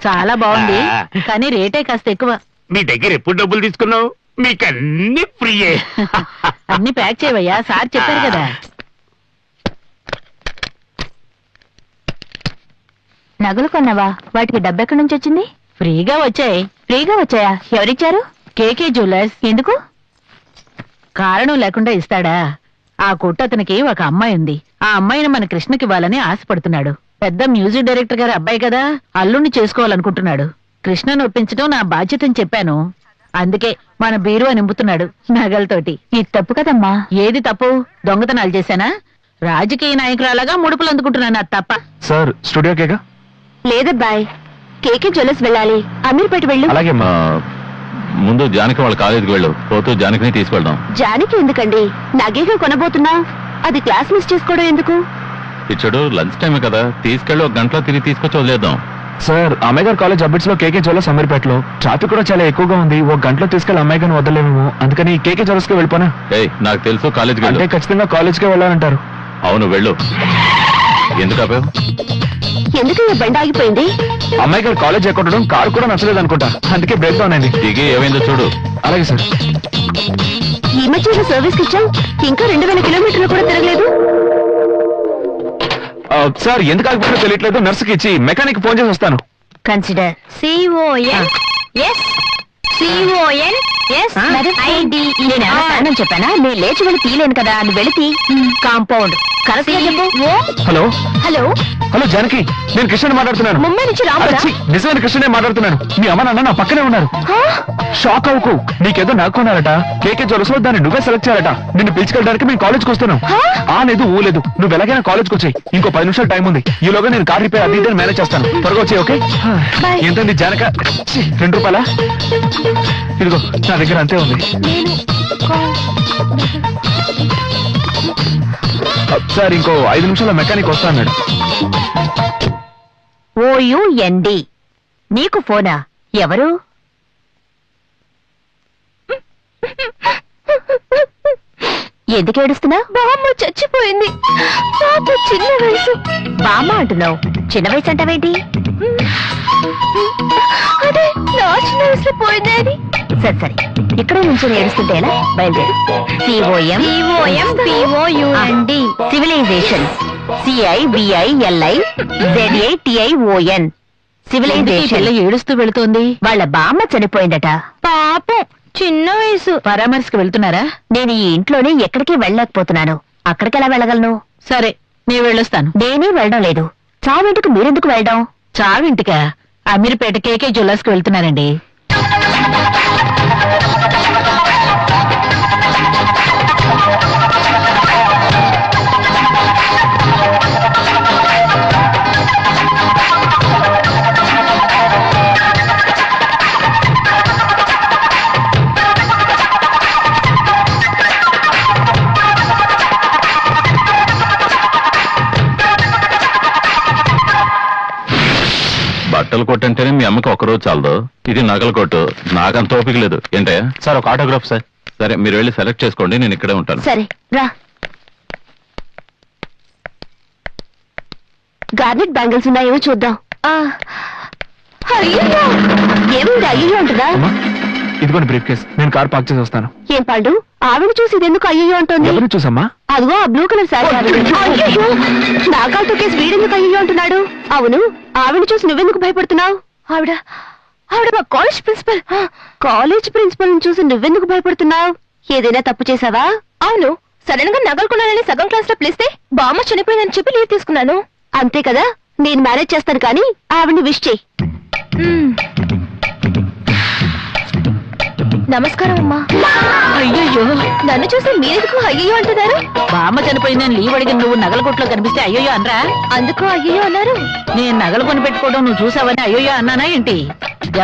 చాలా బాగుంది కానీ రేటే కాస్త ఎక్కువ. మీ దగ్గర ఎప్పుడు డబ్బులు తీసుకున్నావు? మీకు అన్ని ఫ్రీయే. అన్ని ప్యాక్ చేయవయ్యా, సార్ చెప్పారు కదా. నగలు కొన్నావా? వాటికి డబ్బు ఎక్కడి నుంచి వచ్చింది? ఫ్రీగా వచ్చాయి. ఫ్రీగా వచ్చాయా? ఎవరిచ్చారు? కేకే జ్యువెలర్స్. ఎందుకు? కారణం లేకుండా ఇస్తాడా? ఆ కొట్టు అతనికి ఒక అమ్మాయి ఉంది. ఆ అమ్మాయిని మన కృష్ణకి ఇవ్వాలని ఆశపడుతున్నాడు. పెద్ద మ్యూజిక్ డైరెక్టర్ గారి అబ్బాయి కదా, అల్లుణ్ణి చేసుకోవాలనుకుంటున్నాడు. కృష్ణను ఒప్పించడం నా బాధ్యతని చెప్పాను. అందుకే మన బీరువా నింపుతున్నాడు నగలతోటి. ఇది తప్పు కదమ్మా. ఏది తప్పు? దొంగతనాలు చేశానా? రాజకీయ నాయకురాలాగా ముడుపులు అందుకుంటున్నాను, అది తప్ప. సార్ స్టూడియోకేగా? లేదబ్బాయ్, కేకే జ్యువెలర్స్ వెళ్ళాలి. అమీర్పేట వెళ్ళు. అలాగే ముందు జానకి వాళ్ళ కాలేజీకి వెళ్ళు, పోతూ జానకిని తీసుకెళ్దాం. జానకి ఎందుకండి? నగేగా కొనబోతున్నా, అది క్లాస్ మిస్ చేసుకోవడం ఎందుకు? ఇచ్చాడు లంచ్ టైమే కదా, తీసుకెళ్ళి ఒక గంటలో తిరిగి తీసుకొచ్చి వదిలేద్దాం. సార్ అమ్మాయి గారు కాలేజ్ అబిట్స్ లో కేకే జ్యువెలర్స్ అమీర్పేటలో ట్రాఫిక్ కూడా చాలా ఎక్కువగా ఉంది. ఒక గంటలో తీసుకెళ్ళి అమ్మాయి గారిని వదలేము, అందుకని కేకే జ్యువెలర్స్ కి వెళ్ళిపోనా? నాకు తెలుసు కాలేజ్కి అంటే ఖచ్చితంగా కాలేజ్కే వెళ్ళాలంటారు. అవును వెళ్ళు. ఎందుకు ఆపావు? ఎందుకు ఈ బండి ఆగిపోయింది? అమ్మాయి గారు కాలేజ్ ఎక్కడం కారు కూడా నచ్చలేదు అనుకుంటా, అందుకే బ్రేక్ డౌన్ అయింది. దిగి ఏమైందో చూడు. అలాగే సార్. ఈ మధ్య సర్వీస్ కి ఇచ్చాం, ఇంకా 2000 కిలోమీటర్లు కూడా తిరగలేదు. సార్ ఎందుకు ఆగిపోయిందో తెలియట్లేదు, నర్సుకి ఇచ్చి మెకానిక్ ఫోన్ చేసి వస్తాను. కన్సిడర్ చెప్పానా? నేను లేచి వెళ్ళి తీయలేను కదా, నువ్వు వెళితి compound hello hello hello Janaki, నేను కృష్ణ మాట్లాడుతున్నాను. ముంబై నుంచి రాముడా? నిజమైన కృష్ణనే మాట్లాడుతున్నాను. మీ అమ్మ నాన్న నా పక్కనే ఉన్నారు. షాక్ అవ్వకు, నీకేదో నాకున్నారట. కేకే జ్యువెలర్స్ లో దాన్ని నువ్వే సెలెక్ట్ చేయాలట. నిన్ను పిలుచుకెళ్ళడానికి మేము కాలేజ్కి వస్తున్నాం. లేదు ఊలేదు, నువ్వు ఎలాగైనా కాలేజ్కి వచ్చాయి. ఇంకో 10 నిమిషాలు టైం ఉంది. ఈలోగా నేను కార్ రిపేర్ అది మేనేజ్ చేస్తాను. త్వరగా వచ్చాయి. ఓకే? ఏంటండి జానక, 2 రూపాయలా? ఇదిగో నా దగ్గర అంతే ఉంది. సార్ ఇంకో 5 నిమిషాల మెకానిక్ వస్తా అన్నాడు. OUND. నీకు ఫోనా? ఎవరు? ఎందుకు ఏడుస్తున్నా? బామ్మ చచ్చిపోయింది. చిన్న వయసు. బామ్మ అంటున్నావు, చిన్న వయసు అంటావేంటి? అదే నా చిన్న వయసులో పోయింది అని. సరే సరే, ఇక్కడే నుంచి ఏడుస్తుంటే ఎలా? బయలుదేరు. COMPOUND. సివిలైజేషన్. CIVILIZATION. సివిలైజేషన్. ఏడుస్తూ వెళుతోంది. వాళ్ళ బామ్మ చనిపోయిందట. పాపం, చిన్న వయసు. పరామర్శకు వెళ్తున్నారా? నేను ఈ ఇంట్లోనే ఎక్కడికి వెళ్ళలేకపోతున్నాను. అక్కడికి ఎలా వెళ్ళగలను? సరే నేను వెళ్ళొస్తాను. నేనే వెళ్ళడం లేదు. చావింటికి మీరెందుకు వెళ్ళడం? చావింటికా? అమీర్పేట కేకే జ్యువెలర్స్ కి వెళ్తున్నానండి. బట్టలు కొట్టంటేనే మీ అమ్మకి ఒకరోజు చాలదు, ఇది నగల కొట్టు. నాకంత ఓపిక లేదు. ఏంటయ్యా? సార్ ఒక ఆటోగ్రాఫ్ సార్. సరే మీరు వెళ్ళి సెలెక్ట్ చేసుకోండి, నేను ఇక్కడే ఉంటాను. సరే రా. గార్నెట్ బ్యాంగిల్స్ ఉన్నాయేమో చూద్దాం. ఏమింది అయ్యో అంటున్నా? ఇదిగోండి బ్రీఫ్ కేస్, నేను కార్ పార్క్ చేసి వస్తాను. ఏం పాండు, ఆవిడ చూసి ఇదెందుకు అయ్యో అంటుంది? ఎవరిని చూసమ్మా? అదిగో ఆ బ్లూ కలర్ శారీ. నాగాలతో కేసు వీడెందుకు అయ్యో అంటున్నాడు? అవును, ఆవిడ చూసి నువ్వెందుకు భయపడుతున్నావు? ఆవిడ మా కాలేజ్ ప్రిన్సిపల్. కాలేజ్ ప్రిన్సిపల్ చూసి నువ్వెందుకు భయపడుతున్నావు? ఏదైనా తప్పు చేసావా? అవును, సడన్ గా నగలు కొనాలని సగం క్లాస్ లో పిలిస్తే బామ్మ చనిపోయిందని చెప్పి లీవ్ తీసుకున్నాను. అంతే కదా, నేను మేనేజ్ చేస్తాను కానీ ఆవిడ్ని విష్ చెయ్యి. నమస్కారం అమ్మా. అయ్యో, నన్ను చూసి మీరెందుకు అయ్యో అంటున్నారు? బామ్మ చనిపోయిందని లీవ్ అడిగిన నువ్వు నగల కొట్లో కనిపిస్తే అయ్యో అనరా? అందుకు అయ్యో అన్నారు. నేను నగలు కొని పెట్టుకోవడం నువ్వు చూసావని అయ్యో అన్నానా ఏంటి?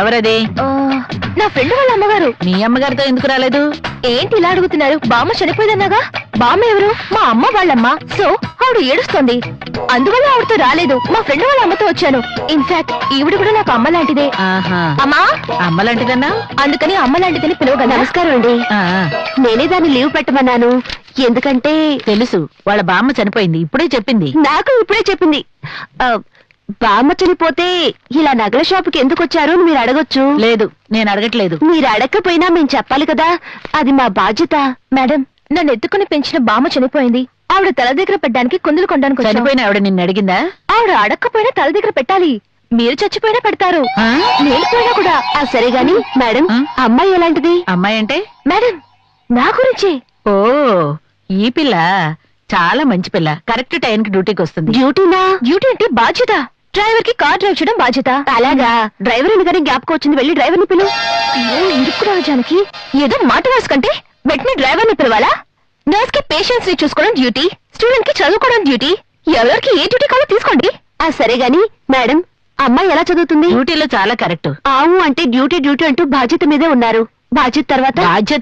ఎవరది? నా ఫ్రెండ్ వాళ్ళ అమ్మగారు. మీ అమ్మగారితో ఎందుకు రాలేదు? ఏంటి ఇలా అడుగుతున్నారు? బామ్మ చనిపోయిందన్నాగా. బామ్మ ఎవరు? మా అమ్మ వాళ్ళమ్మ. సో ఆవిడ ఏడుస్తోంది, అందువల్ల ఆవిడతో రాలేదు. మా ఫ్రెండ్ వాళ్ళ అమ్మతో వచ్చాను. ఇన్ఫాక్ట్ ఈవిడ కూడా నాకు అమ్మ లాంటిదే. అమ్మా అమ్మ లాంటిదన్నా? అందుకని అమ్మ లాంటిదని పిలువగా. నమస్కారం అండి. నేనే దాన్ని లీవ్ పెట్టమన్నాను. ఎందుకంటే తెలుసు, వాళ్ళ బామ్మ చనిపోయింది. ఇప్పుడే చెప్పింది. నాకు ఇప్పుడే చెప్పింది. బామ్మ చనిపోతే ఇలా నగల షాపుకి ఎందుకు వచ్చారు అని మీరు అడగొచ్చు. లేదు, నేను అడగట్లేదు. మీరు అడగకపోయినా మేము చెప్పాలి కదా, అది మా బాధ్యత. మేడం, నన్ను ఎత్తుకుని పెంచిన బామ్మ చనిపోయింది. ఆవిడ తల దగ్గర పెట్టడానికి కుందులు కొనడానికి వచ్చాను. చనిపోయిన ఆవిడ నిన్ను అడిగిందా? ఆవిడ అడగకపోయినా తల దగ్గర పెట్టాలి. మీరు చచ్చిపోయినా పెడతారు, ఆ? నేను పోయినా కూడా. సరే గాని మేడం, ఆ? అమ్మాయి ఎలాంటిది? అమ్మాయి అంటే? మేడం, నా గురించి. ఓ, ఈ పిల్ల చాలా మంచి పిల్ల. కరెక్ట్ టైంకి డ్యూటీకి వస్తుంది. డ్యూటీనా? డ్యూటీ అంటే బాధ్యత. డ్రైవర్ కి కార్ డ్రైవ్ చేయడం బాధ్యత. అలాగా, డ్రైవర్ ఎందుకని జ్ఞాపకం వచ్చింది, వెళ్ళి డ్రైవర్ ని పిలు. ఇరుక్కురా జానకి, ఏదో మాట నర్స్ కంటే వెంటనే డ్రైవర్ ని పిలవాలా? నర్స్ కి పేషెంట్స్ ని చూసుకోవడం డ్యూటీ, స్టూడెంట్ కి చదువుకోవడం డ్యూటీ. ఎవరికి ఏ డ్యూటీ కావాలో తీసుకోండి. సరే గాని మేడం, అమ్మాయి ఎలా చదువుతుంది? డ్యూటీలో చాలా కరెక్ట్. ఆవు అంటే డ్యూటీ డ్యూటీ అంటూ బాధ్యత మీదే ఉన్నారు. బాధ్యత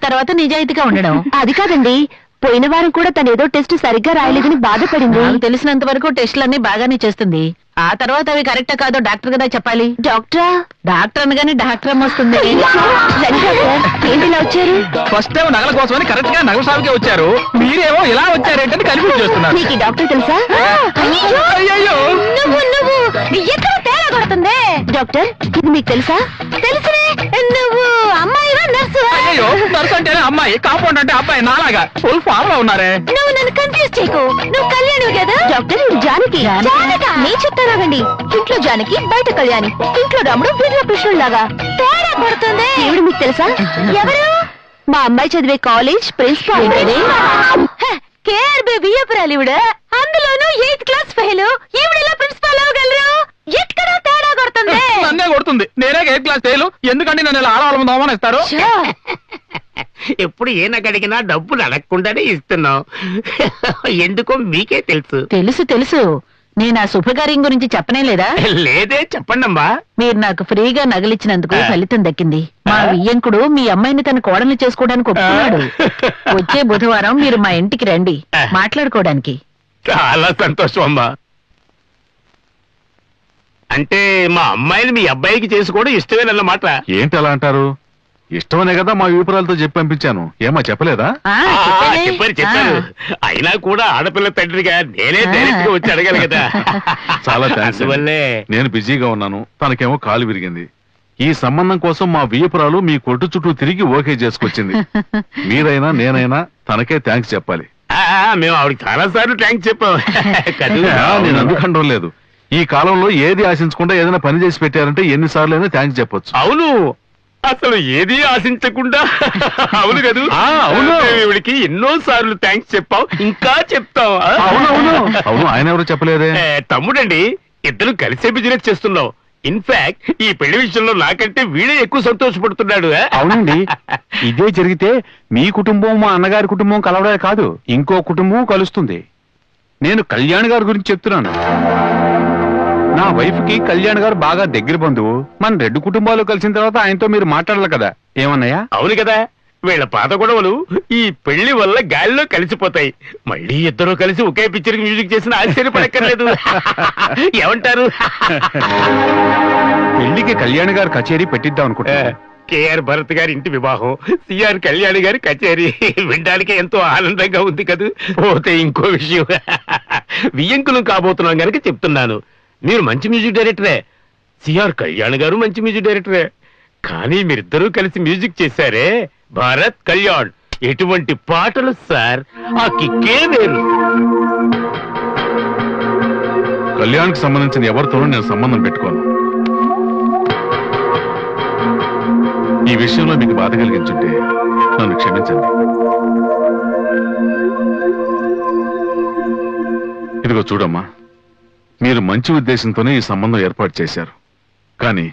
తర్వాత నిజాయితీగా ఉండడం. అది కాదండి, పోయిన వారం కూడా తను ఏదో టెస్ట్ సరిగ్గా రాయలేదని బాధపడింది. నాకు తెలిసినంత వరకు టెస్టులన్నీ బాగానే చేస్తుంది. ఆ తర్వాత అవి కరెక్టా కాదో డాక్టర్ కదా చెప్పాలి. డాక్టరా? డాక్టర్ అనగానే డాక్టర్ వస్తుంది. ఏంటి ఇలా వచ్చారు? ఫస్ట్ టైం నగల కోసమని కరెక్ట్ గా నగల షాప్కే వచ్చారు, మీరేమో ఇలా వచ్చారేంటని కన్ఫ్యూజ్ చేస్తున్నారు. నీకు ఈ డాక్టర్ తెలుసా? అయ్యయ్యో. నువ్వు ఎక్కడ తేడా కొడుతుంది? డాక్టర్, ఇది మీకు తెలుసా? తెలుసునే. నువ్వు అమ్మాయివా నర్సు? అయ్యో, నర్సు అంటేనే అమ్మాయి, కాంపౌండ్ అంటే అబ్బాయి, నాలాగా ఫుల్ ఫామ్ లో ఉన్నారే. నువ్వు నన్ను కన్ఫ్యూజ్ చేయకు. నువ్వు కళ్యాణి కదా? డాక్టర్, ఇది జానకి. నేను చెప్తానండి, ఇంట్లో జానకి, బయట కళ్యాణి. ఇంట్లో రాముడు, వీధిలో కృష్ణుడు లాగా తేడా కొడుతుంది. ఎవడు మీకు తెలుసా? ఎవరు? మా అమ్మాయి చదివే కాలేజ్ ప్రిన్సిపాల్. కేఆర్బి వియ్యపురాలు ఈవిడ, అందులోనూ 8th క్లాస్ ఫెయిల్. ఈవిడెలా ప్రిన్సిపాల్ అవ్వగలరు? ఎక్కడ తేడా కొడుతుంది? నన్నే కొడుతుంది. నేనే 8th క్లాస్ ఫెయిల్, ఎందుకంటే నన్ను ఇలా ఆడవాళ్ళ ముందు అవమానిస్తారు. ఎప్పుడు ఏ నాకు అడిగినా డబ్బులు అడగకుండానే ఇస్తున్నావు. ఎందుకో మీకే తెలుసు. తెలుసు. నేను ఆ శుభకార్యం గురించి చెప్పనే లేదా? లేదే, చెప్పండి అమ్మా. మీరు నాకు ఫ్రీగా నగలిచ్చినందుకు ఫలితం దక్కింది. మా వియ్యంకుడు మీ అమ్మాయిని తన కోడల్ని చేసుకోవడానికి ఒప్పుకున్నాడు. వచ్చే బుధవారం మీరు మా ఇంటికి రండి మాట్లాడుకోవడానికి. చాలా సంతోషం అమ్మా. అంటే మా అమ్మాయిని మీ అబ్బాయికి చేసుకోవడం ఇష్టమేనన్నమాట. ఏంటి అలా అంటారు? ఇష్టమనే కదా మా విపురాలతో చెప్పి పంపించాను. ఏమా చెప్పలేదా? చెప్పారు. అయినా కూడా ఆడపిల్ల తండ్రిగా నేనే డైరెక్ట్ గా వచ్చి అడగాలి కదా. చాలా థ్యాంక్స్. అందువల్లే నేను బిజీగా ఉన్నాను, తనకేమో కాలు విరిగింది. ఈ సంబంధం కోసం మా వియ్యపురాలు మీ కొట్టు చుట్టూ తిరిగి ఓకే చేసుకొచ్చింది. మీరైనా నేనైనా తనకే థ్యాంక్స్ చెప్పాలి. మేము ఆవిడకి చాలా సార్లు థ్యాంక్స్ చెప్పాం. నేను అందుకండం లేదు. ఈ కాలంలో ఏది ఆశించకుండా ఏదైనా పని చేసి పెట్టారంటే ఎన్నిసార్లు అయినా థ్యాంక్స్ చెప్పొచ్చు. అవును, అసలు ఏది ఆశించకుండా. అవును కదా? అవును, ఈవిడికి ఎన్నో సార్లు థ్యాంక్స్ చెప్పాం, ఇంకా చెప్తాం. అవును, ఆయన ఎవరు చెప్పలేదే? తమ్ముడండి, ఇద్దరు కలిసే బిజినెస్ చేస్తున్నాం. ఇన్ఫాక్ట్ ఈ పెళ్లి విషయంలో నాకంటే వీడే ఎక్కువ సంతోషపడుతున్నాడు. అవునండి, ఇదే జరిగితే మీ కుటుంబం మా అన్నగారి కుటుంబం కలవడే కాదు, ఇంకో కుటుంబం కలుస్తుంది. నేను కళ్యాణ్ గారి గురించి చెప్తున్నాను. నా వైఫ్ కి కళ్యాణ్ గారు బాగా దగ్గర బంధువు. మన 2 కుటుంబాలు కలిసిన తర్వాత ఆయనతో మీరు మాట్లాడాలి కదా, ఏమన్నాయా? అవును కదా, వీళ్ళ పాత గొడవలు ఈ పెళ్లి వల్ల గాలిలో కలిసిపోతాయి. మళ్ళీ ఇద్దరు కలిసి ఒకే పిక్చర్ కి మ్యూజిక్ చేసిన ఆశ్చర్యపడక్కర్లేదు. ఏమంటారు? పెళ్లికి కళ్యాణ్ గారు కచేరీ పెట్టిద్దాం అనుకుంటా. కేఆర్ భరత్ గారి ఇంటి వివాహం, సిఆర్ కళ్యాణి గారి కచేరీ వినడానికి ఎంతో ఆనందంగా ఉంది కదా. పోతే ఇంకో విషయం, వియ్యంకులు కాబోతున్నాం గనక చెప్తున్నాను. మీరు మంచి మ్యూజిక్ డైరెక్టరే, సిఆర్ కళ్యాణ్ గారు మంచి మ్యూజిక్ డైరెక్టరే. కానీ మీరిద్దరూ కలిసి మ్యూజిక్ చేశారే, భారత్ కళ్యాణ్, ఎటువంటి పాటలు సార్! ఆ కిక్కే వేరు. కళ్యాణ్కి సంబంధించిన ఎవరితోనూ నేను సంబంధం పెట్టుకోను. ఈ విషయంలో మీకు బాధ కలిగించుంటే నన్ను క్షమించండి. ఇదిగో చూడమ్మా, మీరు మంచి ఉద్దేశంతోనే ఈ సంబంధం ఏర్పాటు చేశారు. కానీ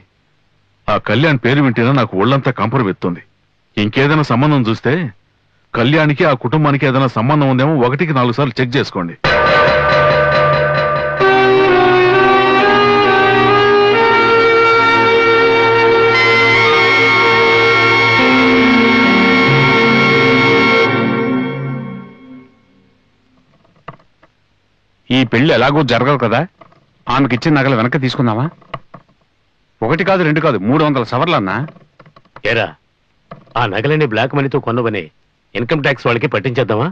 ఆ కళ్యాణ్ పేరు వింటేనే నాకు ఒళ్ళంతా కంపరవెత్తుంది. ఇంకేదైనా సంబంధం చూస్తే కళ్యాణ్కి ఆ కుటుంబానికి ఏదైనా సంబంధం ఉందేమో 1కి 4 సార్లు చెక్ చేసుకోండి. ఈ పెళ్లి ఎలాగో జరగదు కదా, ఆమెకి ఇచ్చిన నగలు వెనక్కి తీసుకుందామా? 1 కాదు 2 కాదు 300 సవర్లన్నా. ఏరా, ఆ నగలని బ్లాక్ మనీతో కొన్నవని ఇన్కమ్ ట్యాక్స్ వాళ్ళకి పట్టించేద్దామా?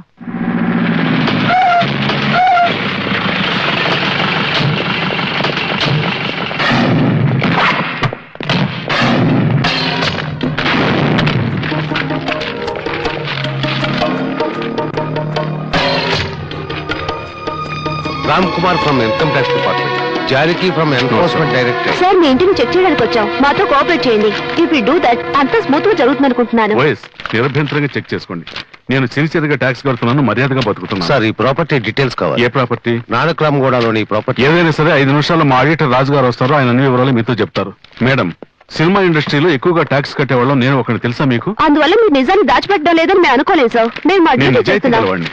Ram Kumar from income tax department, Janaki from enforcement director. Sir మీ ఇంటిని చెక్ చేయడానికి వచ్చాం, మాతో కోఆపరేట్ చేయండి. ఇఫ్ యూ డూ దట్ అంతా స్మూత్ గా జరుగుతుంది అనుకుంటున్నాను. ఓఎస్ నిరభ్యంతరంగా చెక్ చేసుకోండి. నేను సిన్సియర్గా ట్యాక్స్ కడుతున్నాను, మర్యాదగా బతుకుతున్నాను. సార్ ఈ ప్రాపర్టీ డీటెయిల్స్ కావాలి. ఏ ప్రాపర్టీ? నానక్రామ్గూడలోని ప్రాపర్టీ. ఏదైనా సరే 5 నిమిషాల్లో మా ఆడిటర్ రాజు గారు వస్తారు, ఆయన అన్ని వివరాలు మీతో చెప్తారు. మేడం, సినిమా ఇండస్ట్రీలో ఎక్కువగా ట్యాక్స్ కట్టేవాళ్ళం నేను ఒకటి తెలుసా మీకు? అందువల్ల మీరు నిజాన్ని దాచిపెట్టడం లేదని మేము అనుకోలేదు సార్. మేము మా నేను డ్యూటీ నిజాయితీ చేస్తున్నాం. గలవాడిని.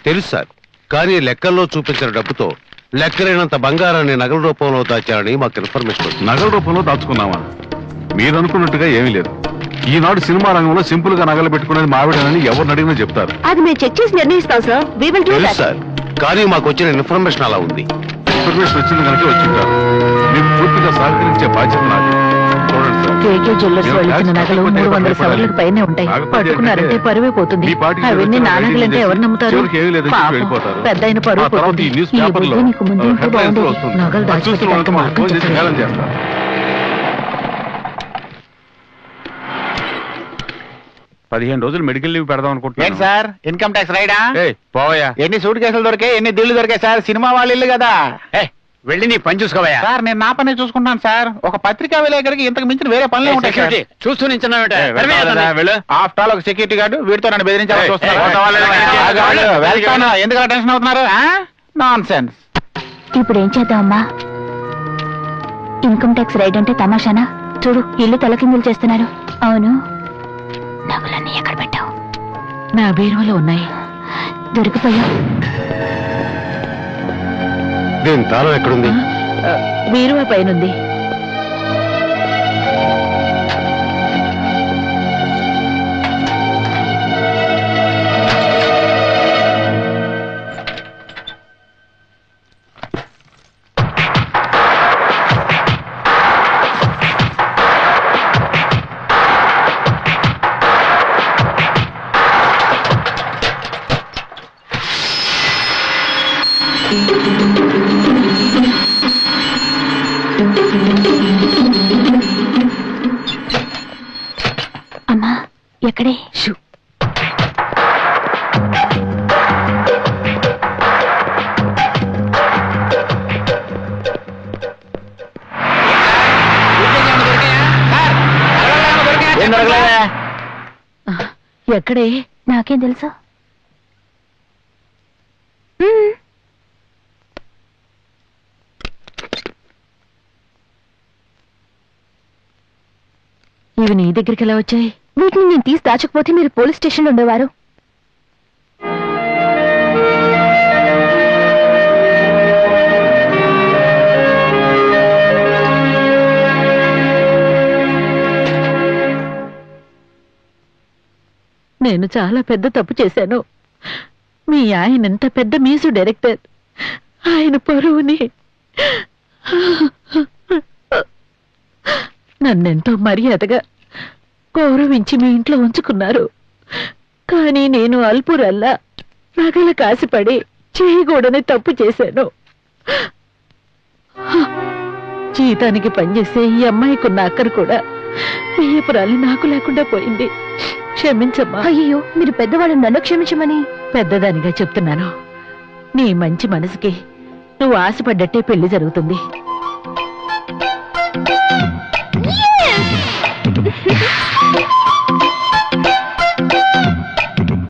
తెలుసు సార్, కానీ లెక్కల్లో చూపించిన డబ్బుతో లెక్కలేనంత బంగారాన్ని నగల రూపంలో దాచారని మాకు ఇన్ఫర్మేషన్ వచ్చింది. నగల రూపంలో దాచుకున్నామా? మీరు అనుకున్నట్టుగా ఏమీ లేదు. ఈనాడు సినిమా రంగంలో సింపుల్ గా నగలు పెట్టుకునేది మావిడనని ఎవరిని అడిగినా చెప్తారు. అది మేము చెక్ చేసి నిర్ణయిస్తాం సార్. We will do తెలుసు that. సార్, కానీ మాకు వచ్చిన ఇన్ఫర్మేషన్ అలా ఉంది. ఇన్ఫర్మేషన్ వచ్చింది కనుక వచ్చింటారు. మీకు పూర్తిగా సహకరించే బాధ్యత నాకు. చూడండి సార్, కేకే జ్యువెల్లర్స్ వాళ్ళు ఇచ్చిన నగలు 300 సవర్లకు పైనే ఉంటాయి. పట్టుకున్నారంటే పరువే పోతుంది. అవన్నీ నా నగలంటే ఎవరు నమ్ముతారు? పాపం, పెద్ద అయిన పరువు పోతుంది. ఈ బుద్ధి నీకు ముందు ఉంటే బాగుండేది. నగలు దాచిపెట్టడానికి మార్గం చెప్పండి. 15 రోజులు మెడికల్ లీవ్ పెడదాం ఏంటి అనుకుంటున్నాను. సార్ ఇన్కమ్ ట్యాక్స్ రైడా? పోయా, ఎన్ని సూట్ కేసులు దొరికాయి, ఎన్ని దిళ్లు దొరికాయి సార్? సినిమా వాళ్ళు ఇల్లు కదా. వెళ్ళి నీ పని చూసుకోవయ్యా. సార్ నేను నా పని చూసుకుంటాను సార్. ఒక పత్రికా విలేకరికి ఇంతకు మించిన వేరే పనులే ఉంటాయి సార్. చూస్తూ నించున్నావేంటి? ఆఫ్టర్ ఆల్ ఒక సెక్యూరిటీ గార్డు వీడితో నన్ను బెదిరించాలని ఏయ్, చూస్తున్నారు. పోతా వాళ్ళని వెళ్తాను, ఎందుకు టెన్షన్ అవుతున్నారు? Non sense. ఇప్పుడు ఏం చేద్దామమ్మా? ఇన్కమ్ ట్యాక్స్ రైడ్ అంటే తమాషానా? చూడు ఇల్లు తలకిందులు చేస్తున్నారు. అవును, నగలన్నీ ఎక్కడ పెట్టావు? నా బీరువాలో ఉన్నాయి. దొరికిపోయా? దీని తాళం ఎక్కడుంది? బీరువా పైనుంది. అమ్మా ఎక్కడే? ఏం దొరకలేదా? ఎక్కడే? నాకేం తెలుసు? ఇవి నీ దగ్గరికి ఎలా వచ్చాయి? వీటిని నేను తీసి దాచకపోతే మీరు పోలీస్ స్టేషన్లో ఉండేవారు. నేను చాలా పెద్ద తప్పు చేశాను. మీ ఆయన ఎంత పెద్ద మ్యూజిక్ డైరెక్టర్, ఆయన పరువుని నన్నెంతో మర్యాదగా గౌరవించి మీ ఇంట్లో ఉంచుకున్నారు. కానీ నేను అల్పురల్లా నగల కాసిపడి చేయకూడని తప్పు చేశాను. జీతానికి పనిచేసే ఈ అమ్మాయికున్న అక్కరు కూడా బియ్యపురాలు నాకు లేకుండా పోయింది. క్షమించమ్మా. అయ్యో మీరు పెద్దవాళ్ళు, నన్ను క్షమించమని. పెద్దదానిగా చెప్తున్నాను. నీ మంచి మనసుకి నువ్వు ఆశపడ్డట్టే పెళ్లి జరుగుతుంది.